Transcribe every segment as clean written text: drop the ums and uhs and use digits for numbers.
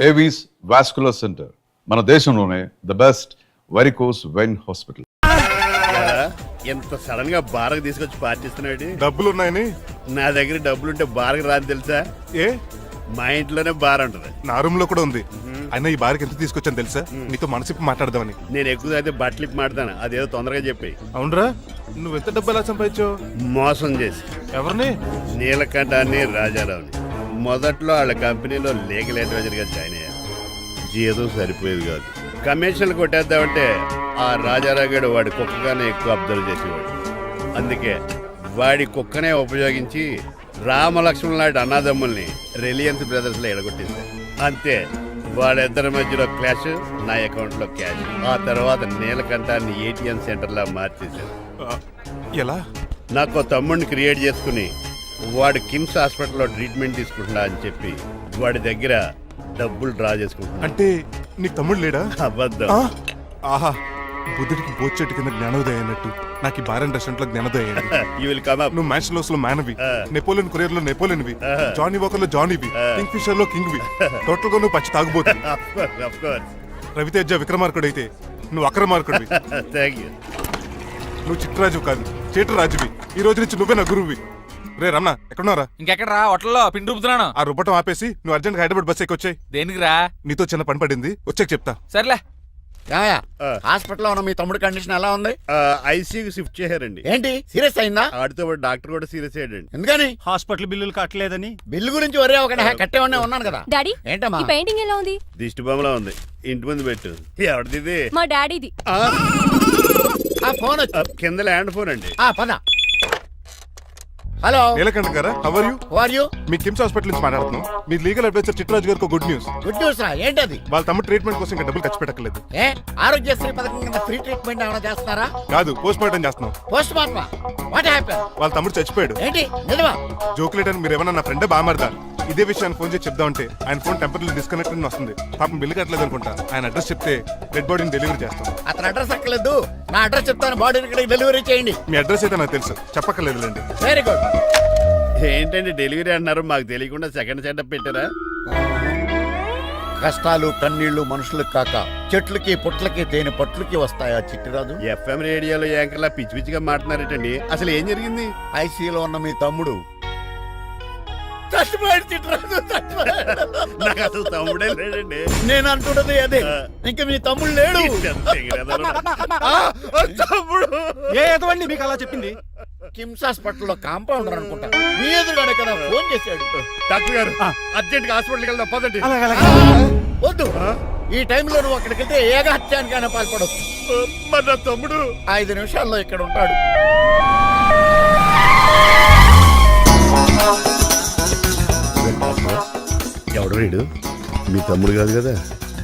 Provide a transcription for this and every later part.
Avis vascular centre, మన దేశంలోనే the best varicose vein hospital. ఎంత సడన్ గా బారకు తీసుకొచ్చి పార్టీస్తున్నాడు. డబ్బులున్నాయని? నా దగ్గర డబ్బులుంటే బారకు రాని తెలుసా? ఏ, మా ఇంట్లోనే బార్ ఉంటది. నా రూమ్ లో కూడా ఉంది. అయినా ఈ బార్కి ఎంత తీసుకొచ్చాను తెలుసా? నీతో మనసిప్పి మాట్లాడదామని. నేను ఎక్కువ అయితే బట్టలు ఇప్పి మాడతాను, అదేదో తొందరగా చెప్పి. అవునరా, నువ్వు ఎంత డబ్బు ఎలా సంపాదించావు? మోసం చేసి. ఎవరిని? నీలకంఠాన్ని, రాజారావుని. మొదట్లో వాళ్ళ కంపెనీలో లీగల్ అడ్వైజర్ గా జాయిన్ అయ్యాను. జీతం సరిపోయేది కాదు. కమిషన్లు కొట్టేద్దామంటే ఆ రాజారావు గారు వాడి కుక్కగానే ఎక్కువ అబ్జర్వ్ చేసేవాడు. అందుకే వాడి కుక్కనే ఉపయోగించి రామలక్ష్మణ్ లాంటి అన్నదమ్ముల్ని రిలయన్స్ బ్రదర్స్ లో ఎడగొట్టింది. అంతే, వాళ్ళిద్దరి మధ్యలో క్లాష్, నా అకౌంట్ లో క్యాష్. ఆ తర్వాత నీలకంఠాన్ని ఏటీఎం సెంటర్ లా మార్చేశారు. ఎలా? నాకు తమ్ముడిని క్రియేట్ చేసుకుని వాడు కిమ్స్ హాస్పిటల్లో ట్రీట్మెంట్ తీసుకుంటున్నా అని చెప్పి వాడి దగ్గర డబ్బులు డ్రా చేసుకుంటున్నా. అంటే నీకు తమ్ముడు లేడా? అబద్ధం. ఆహా, బుద్ధుడికి బోచెట్టు కింద జ్ఞానోదయం అయినట్టు నాకు ఈ బార్ అండ్ రెస్టారెంట్ లో జ్ఞానోదయం అయింది. You will come up. నువ్వు మ్యాన్షన్ లో మ్యాన్వి, నెపోలియన్ కొరియర్ లో నెపోలియన్వి, జానీ వాకర్ లో జానీవి, కింగ్ ఫిషర్ లో కింగ్ వి. టోటల్ గా నువ్వు పచ్చి తాగుబోతు. Of course. రవితేజ విక్రమార్కుడు అయితే నువ్వు అక్రమార్కుడివి. Thank you. నువ్వు చిట్టరాజు కాదు, చీటరాజువి. ఈ రోజు నుంచి నువ్వే నా గురువువి. రే రమణ, ఎక్కడున్నారా? ఇంకెక్కడరా, హోటల్లో పిండి రుబ్బుతున్నాను. ఆ రుబ్బటం ఆపేసి నువ్వు అర్జెంట్ హైదరాబాద్ బస్ ఎక్కి వచ్చాయి. దేనికిరా? నీతో చిన్న పని పడింది, వచ్చాక చెప్తా. సర్లే. హాస్పిటల్లో ఉన్న మీ తమ్ముడి కండిషన్ ఎలా ఉంది? ఐసీయూకి షిఫ్ట్ చేశారండి. ఏంటి, సీరియస్ అయిందా? ఆడితో పాటు డాక్టర్ కూడా సీరియస్ అయ్యాడండి. ఎందుకని? హాస్పిటల్ బిల్లులు కట్టలేదని. బిల్లు గురించి ఒరే ఒకటి కట్టేవాడినే ఉన్నాను కదా. డాడీ, ఏంటమ్మా ఈ పెయింటింగ్ ఎలా ఉంది? దిష్టి బొమ్మలా ఉంది, ఇంటి ముందు పెట్టు. ఎవరిది? మా డాడీది. ఆ ఫోన్ వచ్చి కింద ల్యాండ్ ఫోన్ అండి. పద. హలో నీలకంఠ గారా, how are you? Who are you? మీ కిమ్స్ హాస్పిటల్ నుంచి మాట్లాడుతున్నాం. మీ లీగల్ అడ్వైజర్ చిట్టరాజు గారికి గుడ్ న్యూస్. గుడ్ న్యూస్ రా, ఏంటది? వాళ్ళ తమ్ముడు ట్రీట్మెంట్ కోసం ఇంకా డబ్బులు ఖర్చు పెట్టలేదు. ఏ, ఆరోగ్యశ్రీ పథకం కింద ఫ్రీ ట్రీట్మెంట్ ఏమైనా చేస్తున్నారా? కాదు, పోస్ట్ మార్టం చేస్తున్నాం. Post mortem? What happen? వాళ్ళ తమ్ముడు చచ్చిపోయాడు. ఏంటి, నిజమా? జోకులేటని మీరు ఏమన్నా నా ఫ్రెండ్ బామర్దా? ఇదే విషయాన్ని ఫోన్ చేసి చెప్దామంటే ఆయన ఫోన్ టెంపరీ డిస్కనెక్ట్ అని వస్తుంది. పాపం బిల్లు కట్టలేదు అనుకుంటా. ఆయన అడ్రస్ చెప్తే డెడ్ బాడీని డెలివరీ చేస్తాం. అతను అడ్రస్ అక్కర్లేదు, నా అడ్రస్ చెప్తాను, బాడీని ఇక్కడికి డెలివరీ చేయండి. మీ అడ్రస్ అయితే నాకు తెలుసు, చెప్పక్కర్లేదులేండి. Very good. ఏంటండి డెలివరీ అన్నారు, మాకు తెలియకుండా సెకండ్ సెటప్ పెట్టారా? కష్టాలు కన్నీళ్లు మనుషులకు కాక చెట్లకి పుట్లకి తేనె పట్లకి వస్తాయా చిట్టిరాజు? ఎఫ్ఎం రేడియోలో యాంకర్లా పిచ్చి పిచ్చిగా మాట్లాడారేటండి. అసలు ఏం జరిగింది? ఐసీలో ఉన్న మీ తమ్ముడు చచ్చిపోయాడు చిట్టిరాజు, చచ్చిపోయాడు. నాకు అసలు తమ్ముడే లేడండి. నేను అంటున్నది అదే, ఇంకా మీ తమ్ముడు లేడు. తమ్ముడు ఏ ఎదవండి మీకు అలా చెప్పింది? కిమ్స్ హాస్పిటల్లో కాంపౌండర్ అనుకుంటా, మీ ఎదురుగానే కదా ఫోన్ చేశాడు. డాక్టర్ గారు, అర్జెంట్ గా హాస్పిటల్కి వెళ్దాం పదండి. వద్దు, ఈ టైంలో నువ్వు అక్కడికి వెళ్తే ఏకహత్యానికైనా పాల్పడవచ్చు. మరి నా తమ్ముడు 5 నిమిషాల్లో ఇక్కడ ఉంటాడు. ఎవడు వీడు? మీ తమ్ముడు కాదు కదా?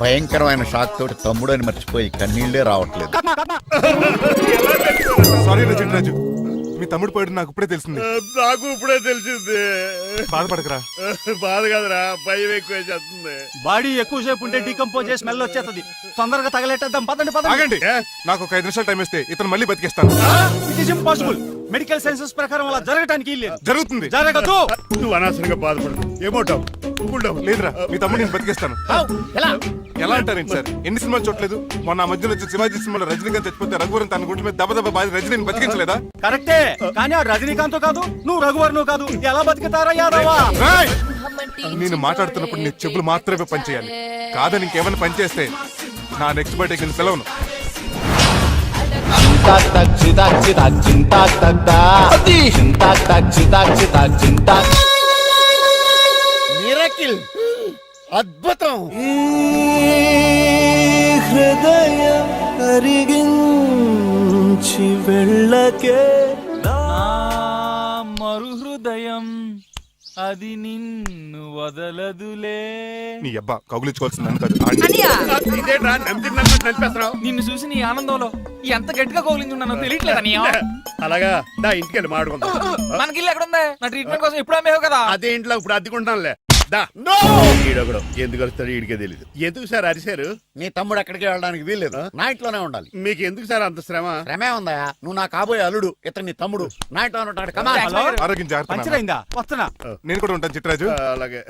భయంకరమైన షాక్ తోటి తమ్ముడు అని మర్చిపోయి కన్నీళ్లే రావట్లేదు. సారీ రా చిట్టరాజు, మీ తమ్ముడు పోయాడు నాకు ఇప్పుడే తెలిసింది. నాకు ఇప్పుడే తెలిసింది. బాధపడకరా. బాధ కాదురా, భయం ఎక్కువ చేస్తుంది. బాడీ ఎక్కువసేపు ఉంటే డీకంపోజ్ చేసి స్మెల్ వచ్చేస్తుంది. తొందరగా తగలెట్టేద్దాం, పదండి పదండి. ఆగండి, నాకు ఒక 5 నిమిషాలు టైం ఇస్తే ఇతను మళ్ళీ బతికేస్తాను. It is impossible. Medical sciences ప్రకారం అలా జరగటానికి లేదు. జరుగుతుంది. జరగదు. నువ్వు అనవసరంగా బాధపడదు. ఏమోటావు? లేదురా, మీ తమ్ముడు నేను బతికేస్తాను. ఎలా ఎలా అంటారేంటి సార్? ఎన్ని సినిమాలు చూడలేదు? మొన్న ఆ మధ్యలో వచ్చి శివాజీ సినిమాలో రజనీకాంత్ చచ్చిపోతే రఘువరన్ తన గుండె మీద దెబ్బ బాధ రజనీని బతికించలేదా? కరెక్టే, కానీ ఆ రజనీకాంత్ కాదు, నువ్వు రఘువర్ను కాదు. ఎలా బతుకుతారా యాదవా? నేను మాట్లాడుతున్నప్పుడు నీ చెవులు మాత్రమే పనిచేయాలి. కాదని ఇంకేమైనా పనిచేస్తే నా నెక్స్ట్ బర్త్డే కింద పిలవను. మిరకిల్, అద్భుతం. హృదయం అరిగించి వెళ్ళకే మరు హృదయం అది నిన్ను వదలదులే. నీ అబ్బా కౌగులించుకోవాల్సింది కాదు. ఇదేంట్రా నలిపేస్తున్నావు? నిన్ను చూసి నీ ఆనందంలో ఎంత గట్టిగా కౌలించున్నానో తెలియట్లేదా? అలాగా, దా ఇంటికి వెళ్ళి మాట్లాడుకుందాం. మనకి ఇల్లు ఎక్కడుంది? నా ట్రీట్మెంట్ కోసం ఎప్పుడు అమ్మేవు కదా. అదే ఇంట్లో ఇప్పుడు అద్దెకుంటానులే. ఈడొకడు ఎందుకు వస్తాడు ఈడికే తెలీదు. ఎందుకు సార్ అరిశారు? నీ తమ్ముడు ఎక్కడికి వెళ్ళడానికి వీల్లేదు, నా ఇంట్లోనే ఉండాలి. మీకు ఎందుకు సార్ అంత శ్రమ? శ్రమే ఉందా? నువ్వు నా కాబోయే అల్లుడు, ఇతను నీ తమ్ముడు, నా ఇంట్లోనే ఉంటాడు. హలో, ఆరోగ్యం జాగ్రత్త. పంచర్ అయిందా? వస్తున్నా. నేను కూడా ఉంటాను చిట్టరాజు. అలాగే.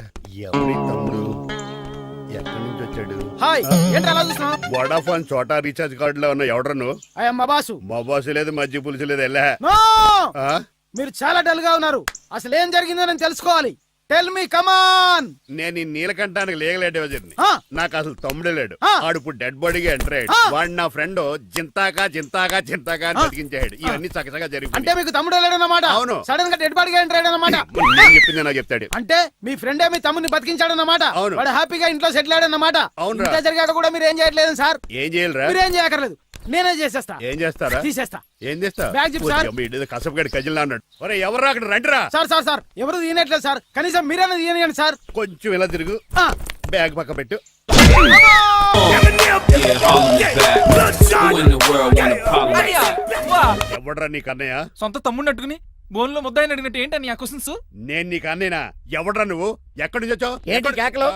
ఎవరి తమ్ముడు? ఎక్కడి వచ్చాడు హాయ్ ఏంటి అలా చూస్తున్నావు? వడాఫోన్ చోటా రీఛార్జ్ కార్డు లో ఉన్న ఎవడరు నువ్వు? అయ్యమ్మ బాసు. మా బాసు లేదు మధ్య పులుసు లేదు వెళ్ళా నో! ఆ? మీరు చాలా డల్ గా ఉన్నారు. అసలు ఏం జరిగిందో నేను తెలుసుకోవాలి. టెల్ మీ కమాన్. నేను ఈ నీలకంఠానికి లేగలేటే వజర్ని ఆ. నాకు అసలు తమ్ముడే లేడు ఆ. ఆడు ఇప్పుడు డెడ్ బాడీగా ఎంటర్ అయ్యాడు ఆ. వాడు నా ఫ్రెండ్ జింతాకా అని బతికించాడు ఇవన్నీ చక్కగా అంటే జరిగిపోయి మీకు తమ్ముడు లేడన్నమాట. అవును. సడన్ గా డెడ్ బాడీగా ఎంటర్ అయ్యాడన్నమాట. నేను చెప్పింది నాకు చెప్తాడు అంటే మీ ఫ్రెండే మీ తమ్ముని బతికించాడన్నమాట. అవును. వాడు హ్యాపీగా ఇంట్లో సెటిల్ అయ్యాడన్నమాట. అవునురా. ఇంత జరిగాక కూడా మీరు ఏం చేయట్లేదు సార్. ఏం చేయాలిరా మీరేం చేయక్కర్లేదు, నేనే చేసేస్తా. ఏం చేస్తారా తీసేస్తా. ఏం చేస్తా బ్యాగ్ చెప్పు సార్. కసపగడి కజిల్లా అన్నాడు ఒరే ఎవరు అక్కడ రండిరా సార్ సార్ సార్ ఎవరు తీయనట్లేదు సార్. కనీసం మీరైనా తీయనియండి సార్. కొంచెం ఇలా తిరుగు ఆ. బ్యాగ్ పక్క పెట్టు అన్నయ్య, వా. ఎవడరా నీ కన్నయ్య సొంత తమ్ముడిని అట్టుకుని బోన్లో ముద్దాయిని అడిగినట్టు ఏంటని ఆ క్వశ్చన్స్ నేను నీ కన్నయ్యనా ఎవడరా నువ్వు ఎక్కడి నుంచి వచ్చావు ఏంటి కేకలు?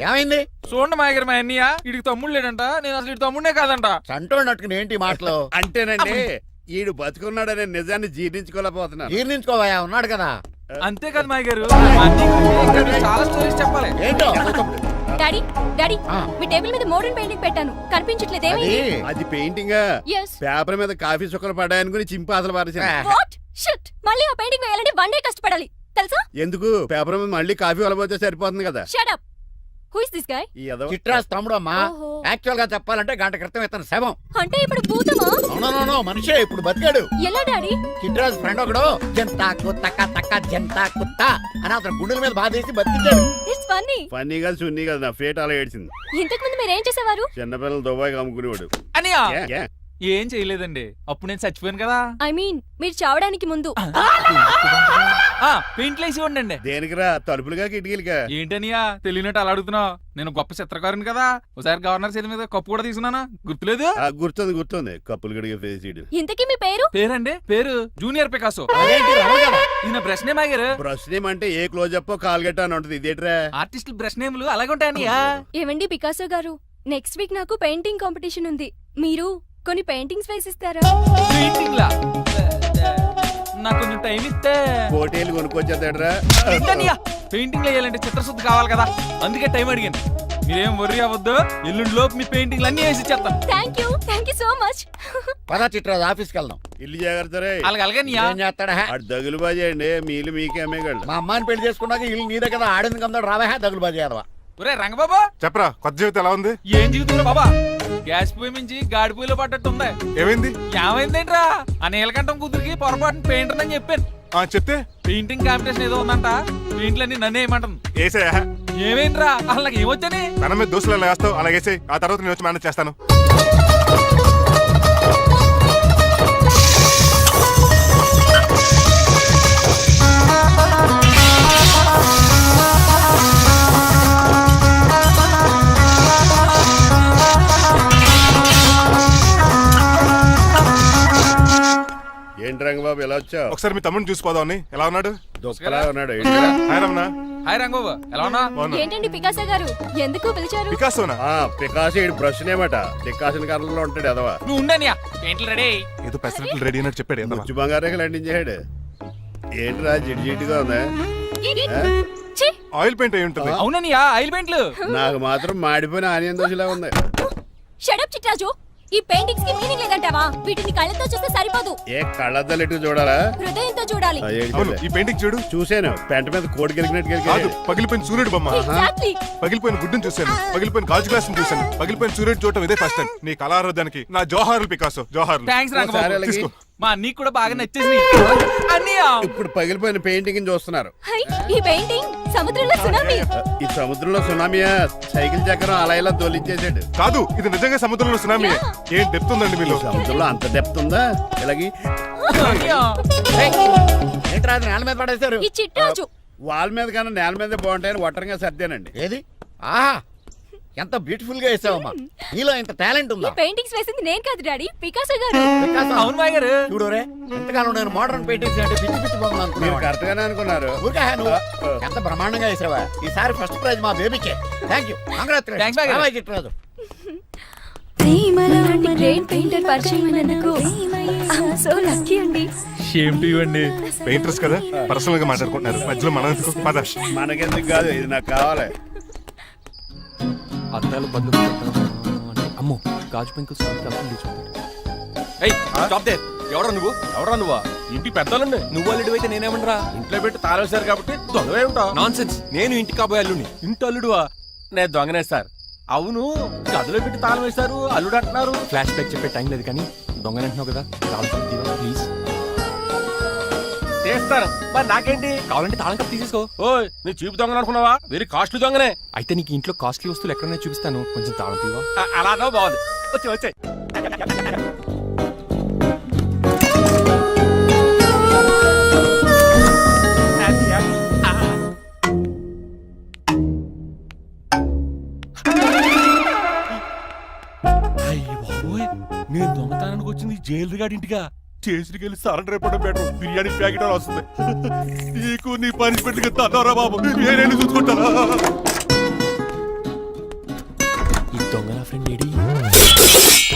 ఏమైంది? చూడండి మా దగ్గర మా అన్నయ్య ఇడికి తమ్ముడు లేడంట, నేను అసలు ఇటు తమ్ముడే కాదంట. చంటోడు నట్టుకుని ఏంటి మాటలు? అంటేనండి ఈడు బతుకున్నాడనే నిజాన్ని జీర్ణించుకోలేకపోతున్నాను జీర్ణించుకోవా, ఉన్నాడు కదా. అంతేకాదు మా గారు మా అన్నయ్య గురించి ఇంకా మీకు చాలా స్టోరీస్ చెప్పాలి. ఏంటో డాడీ డాడీ ఆ. మీ టేబుల్ మీద మోడర్న్ పెయింటింగ్ పెట్టాను, కనిపించట్లేదేమి? అది అది పెయింటింగ్ yes పేపర్ మీద కాఫీ చుక్కలు పడ్డాయనుకుని చింపి అసలు పారేసాను what shit మళ్ళీ ఆ పెయింటింగ్ వేయాలంటే 1 డే కష్టపడాలి తెలుసా? ఎందుకు పేపర్ మీద మళ్ళీ కాఫీ వలపోతే సరిపోతుంది కదా shut up. Who is this guy? ఈ ఎదవ. చిట్రాజ్ తమ్ముడు అమ్మా. ఓహో. యాక్చువల్ గా చెప్పాలంటే గంట క్రితం ఇతను శవం. అంటే ఇప్పుడు భూతమా? అవునో మనిషే ఇప్పుడు బతికాడు. ఎలా డాడీ? చిట్రాజ్ ఫ్రెండ్ ఒకడు జంతా కుత్తక తక్క జంతా కుత్త అని అతను గుండెల మీద బాధేసి బతికించాడు. It's funny. ఫన్నీ కదా సున్నీ కదా నా ఫేట్ అలా ఏడ్చింది ఇంతకు ముందు మీరు ఏం చేసేవారు? చిన్నపిల్లలు దుబాయ్ అమ్ముకునేవాడు అన్నయ్య ఏ, ఏ? ఏం చేయలేదండి, అప్పుడు నేను చచ్చిపోయాను కదా. ఐ మీన్ మీరు చావడానికి ముందు. పెయింట్లు వేసి ఉండండి. దేనికిరా తలుపులుగా కిటికీలుగా ఏంటనియా తెలియనట్టు అలా అడుగుతున్నావు? నేను గొప్ప చిత్రకారుని కదా, ఒకసారి గవర్నర్ చేతి మీద కప్పు కూడా తీసుకున్నానా గుర్తులేదు? గుర్తుంది కప్పులు గడిగే ఫేస్ ఇడు ఇంతకీ మీ పేరు? పేరండి పేరు జూనియర్ పికాసో. అదేంటి రమగడ? ఈయన బ్రష్ నేమ్ ఆగారు. బ్రష్ నేమ్ అంటే ఏ క్లోజప్ కాల్గెట్ అని ఉంటది ఇదేట్రా ఆర్టిస్టులు బ్రష్ నేమ్లు అలాగే ఉంటాయనియా. ఏవండి పికాసో గారు, నెక్స్ట్ వీక్ నాకు పెయింటింగ్ కాంపిటీషన్ ఉంది. మీరు కొన్ని పెయింటింగ్స్ వేసిస్తారా? పెయింటింగ్ లా నాకు కొంచెం టైం ఇస్తే. కోటేలు కొనుక్కొచ్చేదేట్రా ఏంటనియా పెయింటింగ్ వేయాలంటే చిత్రశుద్ధి కావాలి కదా, అందుకే టైం అడిగాను. మీరేం వర్రీ అవ్వద్దు, ఎల్లుండి లోపు మీ పెయింటింగ్లు అన్ని వేసి ఇచ్చేస్తాను. Thank you so much. పద చిట్రాజ్ ఆఫీస్కి వెళ్దాం. ఇల్లు జాగ్రత్త రే అలాగే ఏం చేస్తాడా? అటు దగులు బాజేయండి మీ ఇల్లు మీకే అమ్మేగాళ్ళు మా అమ్మాయిని పెళ్లి చేసుకున్నాక ఇల్లు నీదే కదా, ఆడింది కమ్దాడు రావా దగులు బాజీ అదవా. ఒరే రంగబాబా, చెప్పరా కొత్త జీవితం ఎలా ఉంది? ఏం జీవితంలో బాబా, గ్యాస్ పొయ్యి మించి గాడి పొయ్యిలో పడ్డట్టు ఉంది. ఏమైంది? ఏమైందేంట్రా, ఆ నీలకంఠం కూతురికి పొరపాటున పెయింటర్ అని చెప్పాను. చెప్తే పెయింటింగ్ కాంపిటీషన్ ఏదో ఉందంట, పెయింట్లన్నీ నన్ను ఏమంటాను. ఏసే ఏమైందిరా అసలు నాకు ఏమొచ్చని? తన మీద దోశలు ఎలా వేస్తావు అలాగేసే, ఆ తర్వాత నేను వచ్చి మేనేజ్ చేస్తాను. ఏంటి రంగబాబు ఎలా వచ్చావు ఒకసారి మీ తమ్ముడిని చూసిపోదామని. ఎలా ఉన్నాడు? దుఃఖలా ఉన్నాడు హాయ్ రమణ. హాయ్ రంగబాబు, ఎలా ఉన్నా? బాగున్నా. ఏంటండి పికాసో గారు, ఎందుకు పిలిచారు? పికాసోనా? పికాసి బ్రష్ నేమట డికాషన్ కర్రలో ఉంటాడు ఎదవా నువ్వు ఉండనియా, పెయింట్లు రెడీ. ఏదో పెసరట్లు రెడీ అయినట్టు చెప్పాడు ఏదమ్మా. ముచ్చు బంగారం లండించాడు ఏంట్రా జిడ్జిడ్గా ఉందా ఛీ! ఆయిల్ పెయింట్ అయి ఉంటుంది. అవుననియా ఆయిల్ పెయింట్లు. నాకు మాత్రం మాడిపోయిన ఆనియన్ దోశలా ఉంది షట్ అప్ చిట్రాజు, ఈ పెయింటింగ్స్ కి మీనింగ్ లేదంటావా? వీటిని కళ్ళతో చూస్తే సరిపోదు, ఏ కళ్ళద్దలెట్టు చూడాలా హృదయంతో చూడాలి. ఆ, ఏంటి అవును, చెప్పలే? ఈ పెయింటింగ్ చూడు. చూశాను పెంట మీద కోడి గెలిగినట్టు కాదు, గెలిగాడు పగిలిపోయిన సూర్యుడు బొమ్మ, ఎగ్జాక్ట్లీ. పగిలిపోయిన గుడ్డును చూశాను, పగిలిపోయిన గాజు గ్లాస్ చూశాను, పగిలిపోయిన సూర్యుడు చూడటం ఇదే ఫస్ట్ టైం. నీ కళారోధానికి నా జోహార్లు పికాసో, జోహార్లు. థ్యాంక్స్ ఒకసారి రంగబాబు, అలాగే. తీసుకో. మా అన్నీకి కూడా బాగా నచ్చేసింది. అన్నయ్య ఇప్పుడు పగిలిపోయిన పెయింటింగ్ చూస్తున్నారు హై, ఈ పెయింటింగ్ సముద్రంలో సునామీ. ఈ సముద్రంలో సునామీయా సైకిల్ చక్రం అలా ఇలా తోలించేసాడు కాదు, ఇది నిజంగా సముద్రంలో సునామీ. ఏం డెప్త్ ఉందండి మీలో. సముద్రంలో అంత డెప్త్ ఉందా ఇలాగి అన్నయ్య ఏంట్రా అది నేల మీద పడేశారు? ఈ చిట్రాజు వాల్ మీద కన్నా నేల మీద బాగుంటాయని ఒట్టరంగా సర్దానండి ఏది? ఆహా, ఎంత బ్యూటిఫుల్ గా వేసావమ్మా. నీలో ఇంత టాలెంట్ ఈ ఉందా? పెయింటింగ్స్ వేసింది నేను కాదు డాడీ, పికాసో గారు. వికాసం. అవును మా గారు. చూడురే, ఎంతకాలం నేను మోడర్న్ పెయింటింగ్స్ అంటే పిచ్చి పిచ్చి బొమ్మలు మీరు అనుకున్నాను. కరెక్ట్ గానే అనుకున్నారు ఊరికే నువ్వు ఎంత బ్రహ్మాండంగా వేసావా. ఈసారి ఫస్ట్ ప్రైజ్ మా బేబీకే. థ్యాంక్ యూ, Thanks, బాగా. చిట్రాజు. అలాంటి గ్రేట్ పెయింటర్ పరిచయం అయినందుకు సో లక్కీ అండి. షేమ్ టు యు అండి. పెయింటర్స్ కదా, పర్సనల్ గా మాట్లాడుకుంటున్నారు, మధ్యలో మనం ఎందుకు? పద. మనకెందుకు కాదు ఇది నాకు కావాలి అద్దాలు బదులు అమ్మో గాజు పెంకులు ఎవరా నువ్వు ఇంటి పెద్దలండి నువ్వు అల్లుడు అయితే నేనేమనరా ఇంట్లో పెట్టి తాళేశారు కాబట్టి దొంగవే ఉంటావు నాన్ సెన్స్ నేను ఇంటి కాబోయే అల్లుడిని ఇంటి అల్లుడువా నేను దొంగనే సార్ అవును గదిలో పెట్టి తాళం వేశారు అల్లుడు అంటున్నారు ఫ్లాష్ బ్యాక్ చెప్పే టైం లేదు కానీ దొంగనంటున్నావు కదా ప్లీజ్ చేస్తారు మరి నాకేంటి కావాలంటే తాళం కప్పు తీసేసుకో ఓయ్ నీ చూపు దొంగను అనుకున్నావా వెరీ కాస్ట్లీ దొంగనే అయితే నీకు ఇంట్లో కాస్ట్లీ వస్తువులు ఎక్కడైనా చూపిస్తాను కొంచెం తాళం తీవా అలానో బాగుంది వచ్చే నేను దొంగతనానికి వచ్చింది జైలు గాడి ఇంటిగా చేసికి వెళ్ళి సరెండర్ అయిపోవడం బెటర్ బిర్యానీ ప్యాకెట్ వస్తుంది నీకు నీ పనిష్మెంట్ తన్నారా బాబు నేనే చూసుకుంటారా ఈ దొంగ నా ఫ్రెండ్ ఏడి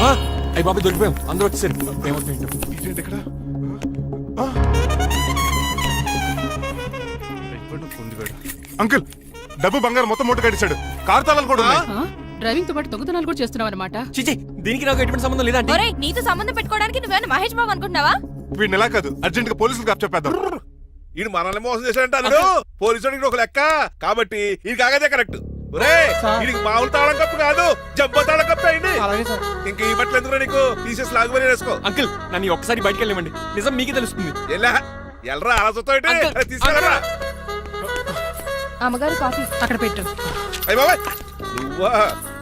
అయ్యి బాబు దొరికిపోయాం అందరూ వచ్చేసారు ఏమవుతుంది ఇక్కడ అంకుల్ డబ్బు బంగారం మొత్తం మూట కట్టించాడు కారు తాళాలు కూడా ఉన్నాయి. డ్రైవింగ్ తో పాటు దొంగతనాలు కూడా చేస్తున్నావు అనమాట. చిచి దీనికి నాకు ఎటువంటి సంబంధం లేదండి ఒరేయ్ నీతో సంబంధం పెట్టుకోవడానికి నువ్వేనా మహేష్ బాబు అనుకుంటున్నావా? వీడిని ఎలా కాదు అర్జెంట్ గా పోలీసులు కప్ చెప్పేద్దాం. ఈయన మనల్ని మోసం చేశాడంటారు పోలీసుడికి ఒక లెక్క కాబట్టి ఇది కాగదే కరెక్ట్. ఇది మామూలు తాళం కప్పు కాదు జబ్బ తాళం కప్పు అయింది. ఇంక ఈ బట్టలు ఎందుకు నీకు తీసేసి లాగుబడి వేసుకో. అంకుల్ నన్ను ఒక్కసారి బయటకు వెళ్ళమండి నిజం మీకే తెలుస్తుంది. ఎల్రా అలా తీసుకెళ్ళరా. అమ్మగారు కాఫీ అక్కడ పెట్టు. అయ్య బాబాయ్ నువ్వా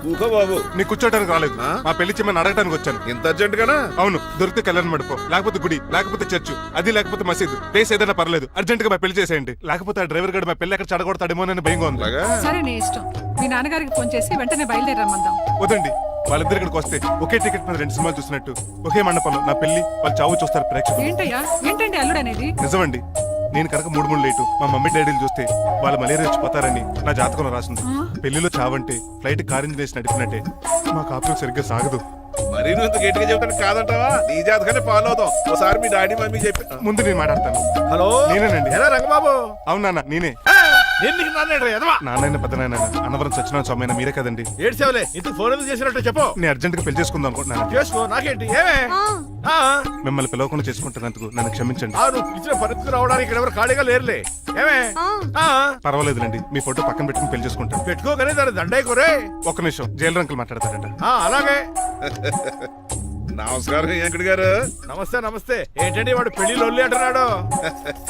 కూకో బాబు. నీ కూర్చోటానికి రాలేదు మా పెళ్లి చెమ్మని అడగటానికి వచ్చాను. ఇంత అర్జెంట్ గానా? అవును దొరికితే కళ్యాణ మండపం లేకపోతే గుడి లేకపోతే చర్చ్ అది లేకపోతే మసీదు ప్లేస్ ఏదైనా పర్లేదు అర్జెంట్ గా మా పెళ్లి చేసేయండి లేకపోతే ఆ డ్రైవర్ గడు మా పెళ్లి ఎక్కడ చెడగొడతాడేమో అని భయంగా ఉంది. సరే నీ ఇష్టం. మీ నాన్నగారికి ఫోన్ చేసి వెంటనే బయలుదేరమ్మందాం. వదండి వాళ్ళిద్దరు ఇక్కడికి వస్తే ఒకే టికెట్ మీద 2 సినిమాలు చూసినట్టు ఒకే మండపంలో నా పెళ్లి వాళ్ళు చావు చూస్తారు ప్రేక్షకులు. ఏంటయ్యా ఏంటండి అల్లుడు అనేది? నిజమండి నేను కనుక 3 లేటు మా మమ్మీ డాడీలు చూస్తే వాళ్ళు మలేరియా వచ్చిపోతారని నా జాతకంలో రాసింది. పెళ్లిలో చావంటే ఫ్లైట్ కార్ ఇంజిన్ వేసి నడిపినట్టే మా కాపురం సరిగ్గా సాగదు. మరి నువ్వు ఇంత గట్టిగా చెబుతాను కాదంటావా? నీ జాతకాన్ని ఫాలో అవుతాం. ఒకసారి మీ డాడీ మమ్మీ చెప్పి ముందు నేను మాట్లాడతాను. హలో నేనేనండి. ఎలా రంగబాబు? అవును నాన్న నేనే. నాన్న పెద్ద నాయన అన్నవరం సత్యనారాయణ స్వామి అయినా మీరే కదండి. ఏడ్చేవలే ఇంతకు ఫోన్ ఎందుకు చేసినట్టు చెప్పు. నేను అర్జెంట్ గా పెళ్లి చేసుకుందాం అనుకుంటున్నాను. చేసుకో నాకేంటి ఏమే. మిమ్మల్ని పిలవకుండా చేసుకుంటున్నందుకు నన్ను క్షమించండి. నువ్వు ఇచ్చిన పరిస్థితి రావడానికి ఇక్కడ ఎవరు ఖాళీగా లేరులే. ఏమే పర్వాలేదులేండి మీ ఫోటో పక్కన పెట్టుకుని పెళ్లి చేసుకుంటాను. పెట్టుకోగానే దాని దండే కోరే. ఒక్క నిమిషం జైలు రంకులు మాట్లాడతారంట. అలాగే నమస్కారం వెంకట గారు. నమస్తే నమస్తే. ఏంటండి వాడు పెళ్లి లొల్లి అంటున్నాడు.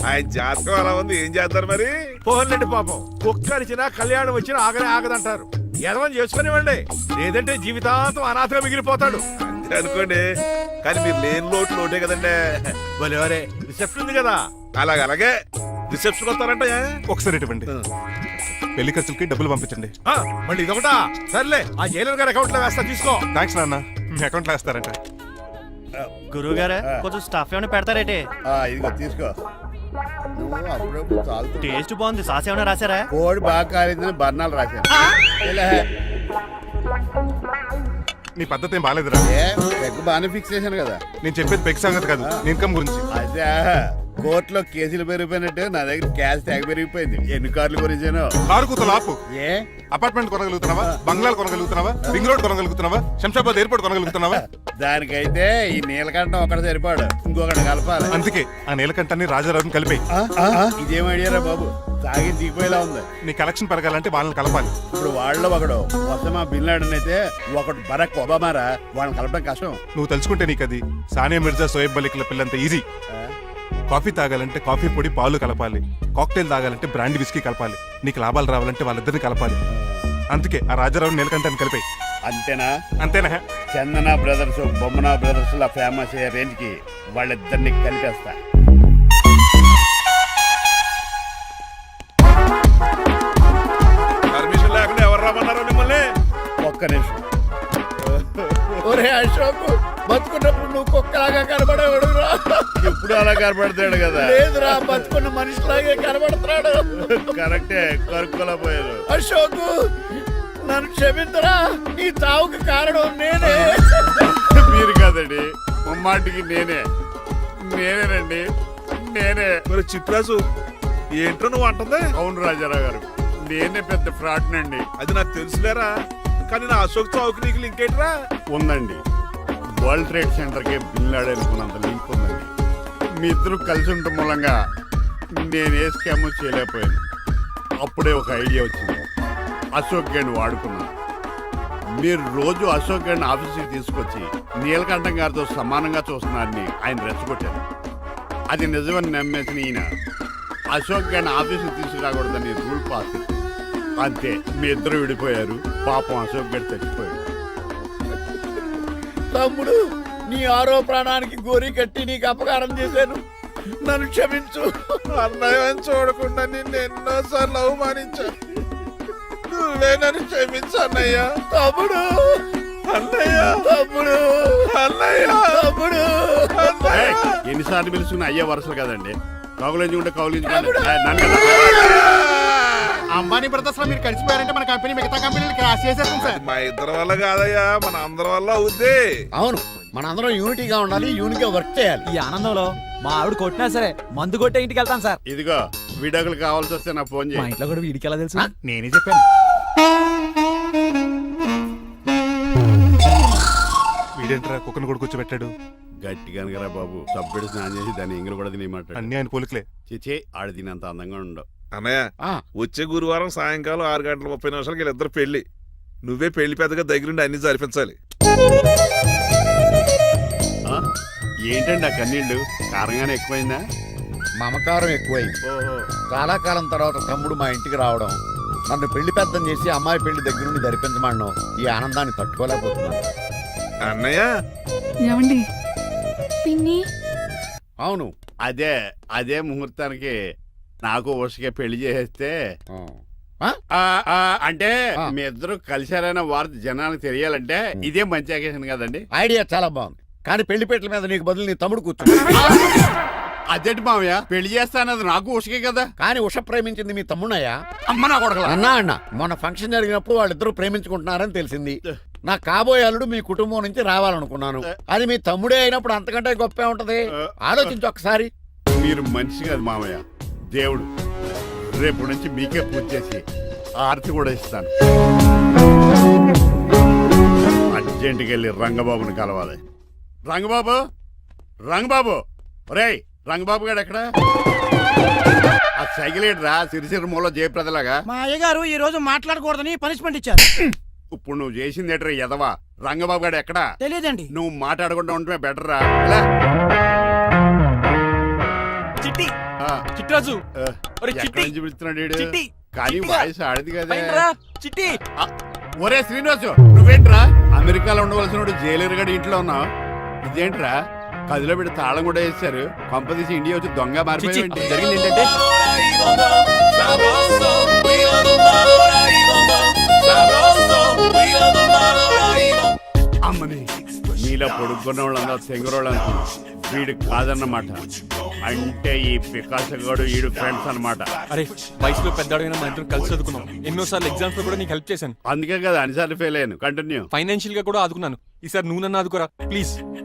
ఆయన జాతకం అలా ఉంది ఏం చేస్తారు మరి. పోన్లండి పాపం కుక్క అరిచినా కళ్యాణం వచ్చినా ఆగనే ఆగదంటారు. ఎదవని చేసుకునివ్వండి లేదంటే జీవితాంతం అనాథగా మిగిలిపోతాడు. అంతే అనుకోండి కానీ మీరు లేని లోటే కదండి. ఎవరే రిసెప్షన్ ఉంది కదా అలాగే రిసెప్షన్ వస్తారంట. ఒకసారి ఇటువంటి పెళ్లి ఖర్చులకి డబ్బులు పంపించండి. మళ్ళీ ఇదొకటా? సర్లే ఆ జైలర్ గారి అకౌంట్ లో వేస్తా తీసుకో. థ్యాంక్స్ నాన్న మీ అకౌంట్ లో వేస్తారంట. గురువు గారు కొంచెం స్టఫ్ ఏమైనా పెడతారేటే? ఇదిగో తీసుకో. టేస్ట్ బాగుంది. సాస్ ఏమైనా రాశారా? కోడి బాగా కాలేదని బర్ణాలు రాశాను. నీ పద్ధతి ఏం బాగాలేదురా. బాగానే ఫిక్స్ చేశాను కదా. నేను చెప్పేది పెగ్ సంగతి కాదు ఇన్కమ్ గురించి. అదే కోర్టులో కేసులు పెరిగిపోయినట్టు నా దగ్గర క్యాష్ తెగ పెరిగిపోయింది. ఎన్ని కార్లు కొనిచ్చాను. కారు కూతలు ఆపు. ఏ అపార్ట్మెంట్ కొనగలుగుతున్నావా? బంగ్లాలు కొనగలుగుతున్నావా? రింగ్ రోడ్ కొనగలుగుతున్నావా? శంషాబాద్ ఎయిర్పోర్ట్ కొనగలుగుతున్నావా? దానికైతే ఈ నీలకంఠం ఒకటి సరిపాడు ఇంకొకటి కలపాలి. అందుకే ఆ నీలకంఠాన్ని రాజారావుని కలిపాయి. ఇదేం ఐడియారా బాబు తాగి దిగిపోయేలా ఉంది. నీ కలెక్షన్ పెరగాలంటే వాళ్ళని కలపాలి. ఇప్పుడు వాళ్ళలో ఒకడు వసమా బిన్ లాడెన్ అయితే ఒకటి బరాక్ ఒబామారా వాళ్ళని కలపడం కష్టం. నువ్వు తెలుసుకుంటే నీకు అది సానియా మిర్జా సోయబ్ మలిక్ల పిల్లంత ఈజీ. కాఫీ తాగాలంటే కాఫీ పొడి పాలు కలపాలి. కాక్టైల్ తాగాలంటే బ్రాండ్ విస్కీ కలపాలి. నీకు లాభాలు రావాలంటే వాళ్ళిద్దరిని కలపాలి. అందుకే ఆ రాజారావు నీలకంఠాన్ని కలిపాయి. అంతేనా? అంతేనా? చందన బ్రదర్స్ బొమ్మనా బ్రదర్స్ లా ఫేమస్ అయ్యే రేంజ్ కి వాళ్ళిద్దరిని కలిపేస్తా. పర్మిషన్ లేకుండా ఎవరు రమ్మన్నారో మిమ్మల్ని? ఒక్క నిమిషం. ఒరే అశోక్ బతుకున్నప్పుడు నువ్వు కుక్కలాగా కనబడేవాడురా. ఇప్పుడు అలా కనబడతాడు కదా. లేదురా బతుకున్న మనిషిలాగే కనబడుతున్నాడు. కరెక్టే కరుక్కులా పోయారు. అశోక్ నన్ను క్షమించరా ఈ చావుకి కారణం నేనే. మీరు కాదండి ముమ్మాటికి నేనేనండి నేనే. మరి చిట్రాజు ఏంటో నువ్వు అంటుంది? అవును రాజారావు గారు నేనే పెద్ద ఫ్రాడ్ నండి. అది నాకు తెలుసులేరా కానీ నా అశోక్ చౌక్ నీకు లింక్ ఏంట్రా? ఉందండి. వరల్డ్ ట్రేడ్ సెంటర్కి బిన్ లాడెన్ అనుకున్నంత లింక్ ఉందండి. మీ ఇద్దరు కలిసి ఉండటం మూలంగా నేను ఏ స్కామ్ చేయలేకపోయాను. అప్పుడే ఒక ఐడియా వచ్చింది. అశోక్ గేణ్ వాడుకున్నాను. మీరు రోజు అశోక్ గేణ్ ఆఫీస్కి తీసుకొచ్చి నీలకంఠం గారితో సమానంగా చూస్తున్నారని ఆయన రెచ్చగొట్టారు. అది నిజమని నమ్మేసిన ఈయన అశోక్ గేణ్ ఆఫీస్కి తీసుకురాకూడదని రూల్ పాస్ చేశారు. అంతే, మీ ఇద్దరు విడిపోయారు. పాపం అశోక్ గేణ్ చచ్చిపోయాడు. తమ్ముడు, నీ ఆరో ప్రాణానికి గోరి కట్టి నీకు అపకారం చేశాను, నన్ను క్షమించు. అన్నయ్య చూడకుండా నిన్ను ఎన్నోసార్లు అవమానించాను. నువ్వే నన్ను క్షమించు అన్నయ్య. తమ్ముడు, అన్నయ్య, తమ్ముడు, అన్నయ్య, తమ్ముడు. అన్నయ్య. ఎన్నిసార్లు పిలుచుకున్న అయ్యే వరుసలు కదండి. కౌలించుకుంటే అంబానీ బ్రదర్స్ లో మీరు కలిసిపోయారంటే మన కంపెనీ మిగతా కంపెనీలు క్రాష్ చేసేస్తాం సార్. మా ఇద్దరి వల్ల కాదయ్యా, మన అందరి వల్ల అవుద్ది. అవును, మనందరం యూనిటీగా ఉండాలి, యూనిట్గా వర్క్ చేయాలి. ఈ ఆనందంలో మా ఆవిడ కొట్టినా సరే మందు కొట్టే ఇంటికి వెళ్తాను సార్. ఇదిగో విడాకులు కావాల్సి వస్తే నాకు ఫోన్ మా చేయి. ఇంట్లో కూడా వీడికి ఎలా తెలుసు? నేనే చెప్పాను. వీడేంట్రా కుక్కను కూడా కూర్చోబెట్టాడు? గట్టిగా అనగరా బాబు. సబ్బెడు స్నానం చేసి దాన్ని ఎంగిలి కూడా తినేమాట. అన్ని ఆయన పోలికలే. చిచే ఆడు తినంత అందంగా ఉండవు. అన్నయ్య, వచ్చే గురువారం సాయంకాలం 6:30 వీళ్ళిద్దరు పెళ్లి. నువ్వే పెళ్లి పెద్దగా దగ్గరుండి అన్ని జరిపించాలి. ఏంటండి ఆ కన్నీళ్ళు? కారంగానే ఎక్కువైందా? మమకారం ఎక్కువైంది. ఓహో. చాలా కాలం తర్వాత తమ్ముడు మా ఇంటికి రావడం, నన్ను పెళ్లి పెద్దం చేసి అమ్మాయి పెళ్లి దగ్గర నుండి జరిపించమన్నాం. ఈ ఆనందాన్ని తట్టుకోలేకపోతున్నాను. అన్నయ్య, ఏమండి పిన్ని అవును, అదే అదే ముహూర్తానికి నాకు ఉషకే పెళ్లి చేసేస్తే అంటే మీ ఇద్దరు కలిశారైన వార్త జనానికి తెలియాలంటే ఇదే మంచి అకేషన్ కదండి. ఐడియా చాలా బాగుంది, కానీ పెళ్లి పెట్టల మీద నీకు బదులు నీ తమ్ముడు కూర్చో. అదేంటి మామయ్య, పెళ్లి చేస్తానది నాకు ఉషకే కదా. కానీ ఉష ప్రేమించింది మీ తమ్ముడయ్యా. అమ్మ నా కొడకలా. అన్నా మొన్న ఫంక్షన్ జరిగినప్పుడు వాళ్ళిద్దరూ ప్రేమించుకుంటున్నారని తెలిసింది. నా కాబోయే అల్లుడు మీ కుటుంబం నుంచి రావాలనుకున్నాను. అది మీ తమ్ముడే అయినప్పుడు అంతకంటే గొప్పే ఉంటది. ఆలోచించి ఒకసారి. మీరు మనిషి కాదు మామయ్య, దేవుడు. రేపు నుంచి మీకే పూజ చేసి ఆర్తి కూడా ఇస్తాను. అర్జెంటుకి వెళ్ళి రంగబాబుని కలవాలి. రంగబాబు, రంగబాబు, ఒరేయ్ రంగబాబు గారు ఎక్కడ? ఆ సైకిల్ రా సిరిసిరి మూల జయప్రదలాగా. మా అయ్యగారు ఈ రోజు మాట్లాడకూడదని పనిష్మెంట్ ఇచ్చారు. ఇప్పుడు నువ్వు చేసింది ఎట్రా ఎదవా? రంగబాబు గారు ఎక్కడా? తెలియదండి. నువ్వు మాట్లాడకుండా ఉండటమే బెటర్ రా. చిట్టి ఆ, చిట్రాజు ఆ, ఒరే ఎక్కడి చిట్టి, నుంచి పిలుస్తున్నాడు వీడు? చిట్టి, కానీ చిట్టిగా. వాయిస్ ఆడది కదా. పైనరా, చిట్టి. ఆ, ఒరే శ్రీనివాసు, నువ్వేంట్రా అమెరికాలో ఉండవలసిన జైలర్ గడి ఇంట్లో ఉన్నావు? ఇదేంట్రా కదిలో పెట్టి తాళం కూడా వేశారు. కొంపదీసి ఇండియా వచ్చి దొంగ చిచ్చి, మారిపోయింది. జరిగింది ఏంటంటే అమ్మని నీలో పొడుక్కున్న వాళ్ళందరూ తెంగురోళ్ళు అనుకున్నా. వీడు కాదన్నమాట. అంటే ఈ పికాసగాడు వీడు ఫ్రెండ్స్ అన్నమాట. అరే వయసులో పెద్దవాడైనా మా ఇద్దరు కలిసి చదువుకున్నాం. ఎన్నోసార్లు ఎగ్జామ్స్ లో కూడా నీకు హెల్ప్ చేశాను. అందుకే కదా అన్నిసార్లు ఫెయిల్ అయ్యాను. కంటిన్యూ. ఫైనాన్షియల్ గా కూడా ఆదుకున్నాను. ఈసారి నువ్వు నన్ను ఆదుకోరా ప్లీజ్.